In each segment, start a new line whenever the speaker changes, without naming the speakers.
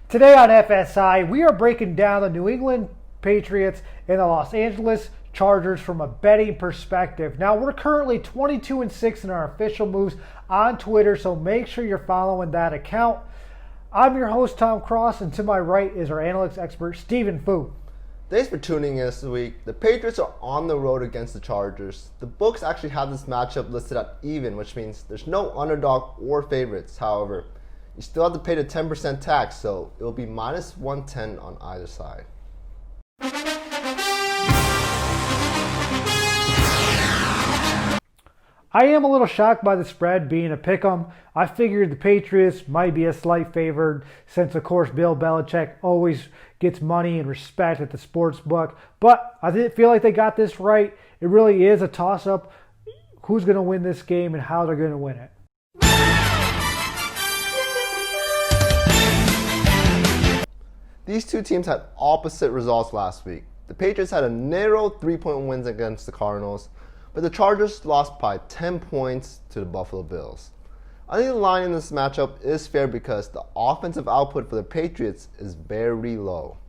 Today on FSI, we are breaking down the New England Patriots and the Los Angeles Chargers from a betting perspective. Now, we're currently 22-6 in our official moves on Twitter, so make sure you're following that account. I'm your host, Tom Cross, and to my right is our analytics expert, Stephen Fu.
Thanks for tuning in this week. The Patriots are on the road against the Chargers. The books actually have this matchup listed at even, which means there's no underdog or favorites. However, you still have to pay the 10% tax, so it will be minus 110 on either side.
I am a little shocked by the spread being a pick'em. I figured the Patriots might be a slight favored since, of course, Bill Belichick always gets money and respect at the sports book. But I didn't feel like they got this right. It really is a toss-up. Who's going to win this game and how they're going to win it.
These two teams had opposite results last week. The Patriots had a narrow 3-point wins against the Cardinals, but the Chargers lost by 10 points to the Buffalo Bills. I think the line in this matchup is fair because the offensive output for the Patriots is very low.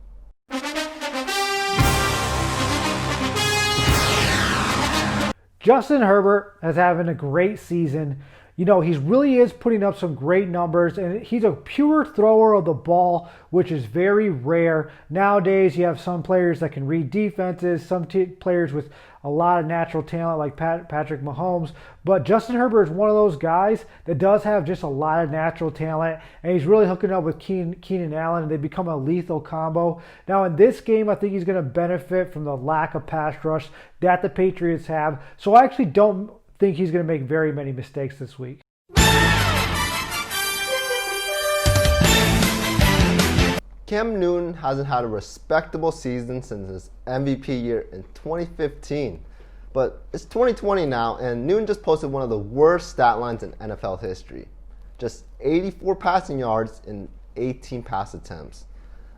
Justin Herbert is having a great season. You know, he really is putting up some great numbers, and he's a pure thrower of the ball, which is very rare. Nowadays, you have some players that can read defenses, some players with a lot of natural talent like Patrick Mahomes. But Justin Herbert is one of those guys that does have just a lot of natural talent, and he's really hooking up with Keenan Allen, and they become a lethal combo. Now, in this game, I think he's going to benefit from the lack of pass rush that the Patriots have. So I actually don't think he's going to make very many mistakes this week.
Cam Newton hasn't had a respectable season since his MVP year in 2015. But it's 2020 now, and Newton just posted one of the worst stat lines in NFL history. Just 84 passing yards in 18 pass attempts.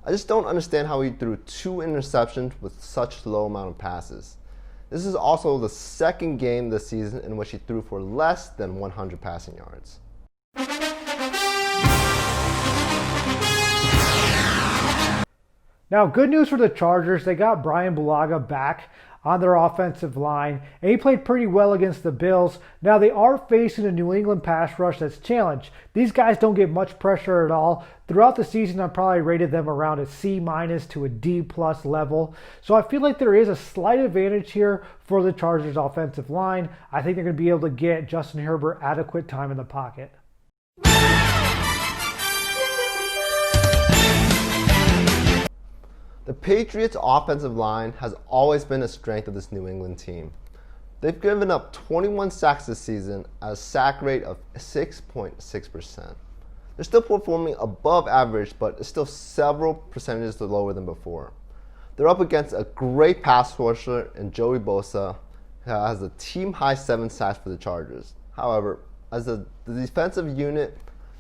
I just don't understand how he threw 2 interceptions with such low amount of passes. This is also the second game this season in which he threw for less than 100 passing yards.
Now, good news for the Chargers. They got Brian Bulaga back on their offensive line, and he played pretty well against the Bills. Now, they are facing a New England pass rush that's challenged. These guys don't get much pressure at all. Throughout the season, I probably rated them around a C- to a D+ level. So I feel like there is a slight advantage here for the Chargers offensive line. I think they're going to be able to get Justin Herbert adequate time in the pocket.
The Patriots' offensive line has always been a strength of this New England team. They've given up 21 sacks this season at a sack rate of 6.6%. They're still performing above average, but it's still several percentages lower than before. They're up against a great pass rusher in Joey Bosa, who has a team-high 7 sacks for the Chargers. However, as the defensive unit,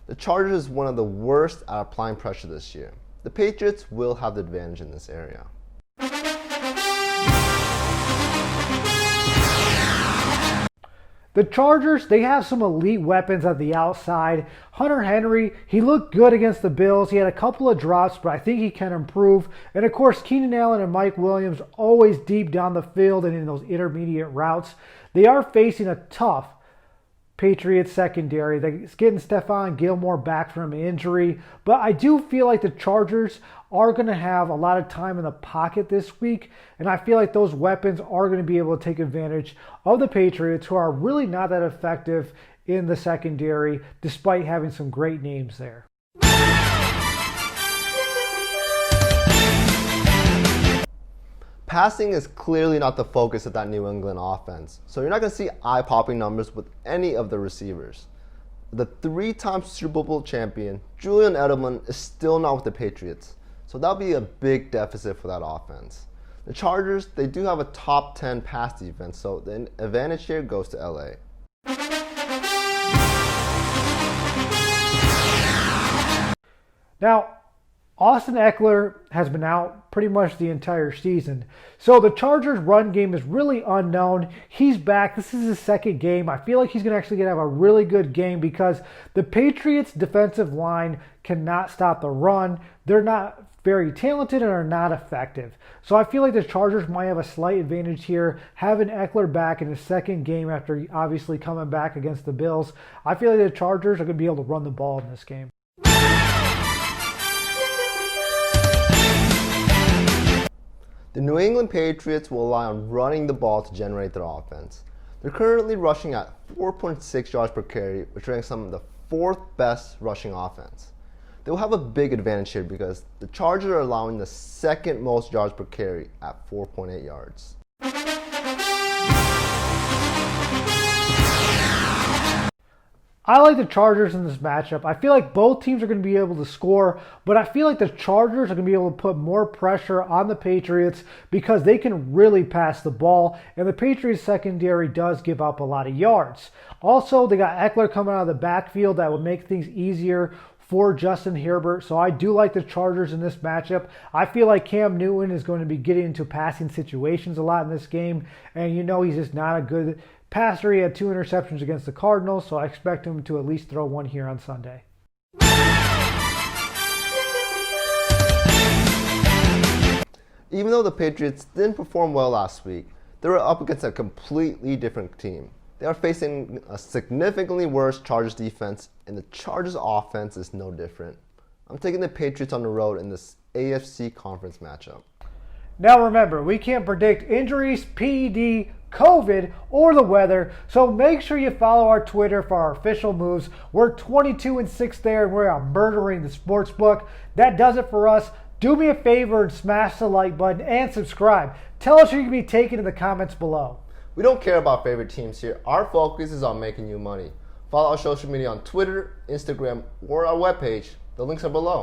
the Chargers is one of the worst at applying pressure this year. The Patriots will have the advantage in this area.
The Chargers, they have some elite weapons at the outside. Hunter Henry, he looked good against the Bills. He had a couple of drops, but I think he can improve. And of course, Keenan Allen and Mike Williams always deep down the field and in those intermediate routes. They are facing a tough Patriots secondary. They're getting Stephon Gilmore back from injury. But I do feel like the Chargers are going to have a lot of time in the pocket this week. And I feel like those weapons are going to be able to take advantage of the Patriots, who are really not that effective in the secondary, despite having some great names there.
Passing is clearly not the focus of that New England offense, so you're not going to see eye-popping numbers with any of the receivers. The 3-time Super Bowl champion, Julian Edelman, is still not with the Patriots, so that'll be a big deficit for that offense. The Chargers, they do have a top 10 pass defense, so the advantage here goes to LA.
Now, Austin Eckler has been out pretty much the entire season. So the Chargers' run game is really unknown. He's back. This is his second game. I feel like he's going to actually have a really good game because the Patriots' defensive line cannot stop the run. They're not very talented and are not effective. So I feel like the Chargers might have a slight advantage here. Having Eckler back in his second game after obviously coming back against the Bills, I feel like the Chargers are going to be able to run the ball in this game.
The New England Patriots will rely on running the ball to generate their offense. They're currently rushing at 4.6 yards per carry, which ranks them the fourth best rushing offense. They will have a big advantage here because the Chargers are allowing the second most yards per carry at 4.8 yards.
I like the Chargers in this matchup. I feel like both teams are going to be able to score, but I feel like the Chargers are going to be able to put more pressure on the Patriots because they can really pass the ball, and the Patriots secondary does give up a lot of yards. Also, they got Eckler coming out of the backfield that would make things easier for Justin Herbert, so I do like the Chargers in this matchup. I feel like Cam Newton is going to be getting into passing situations a lot in this game, and he's just not a good passer. He had 2 interceptions against the Cardinals, so I expect him to at least throw one here on Sunday.
Even though the Patriots didn't perform well last week, they were up against a completely different team. They are facing a significantly worse Chargers defense, and the Chargers offense is no different. I'm taking the Patriots on the road in this AFC conference matchup.
Now remember, we can't predict injuries, PED, COVID, or the weather, so make sure you follow our Twitter for our official moves. We're 22-6 there, and we're murdering the sports book. That does it for us. Do me a favor and smash the like button and subscribe. Tell us who you can be taking in the comments below.
We don't care about favorite teams here. Our focus is on making you money. Follow our social media on Twitter, Instagram, or our webpage. The links are below.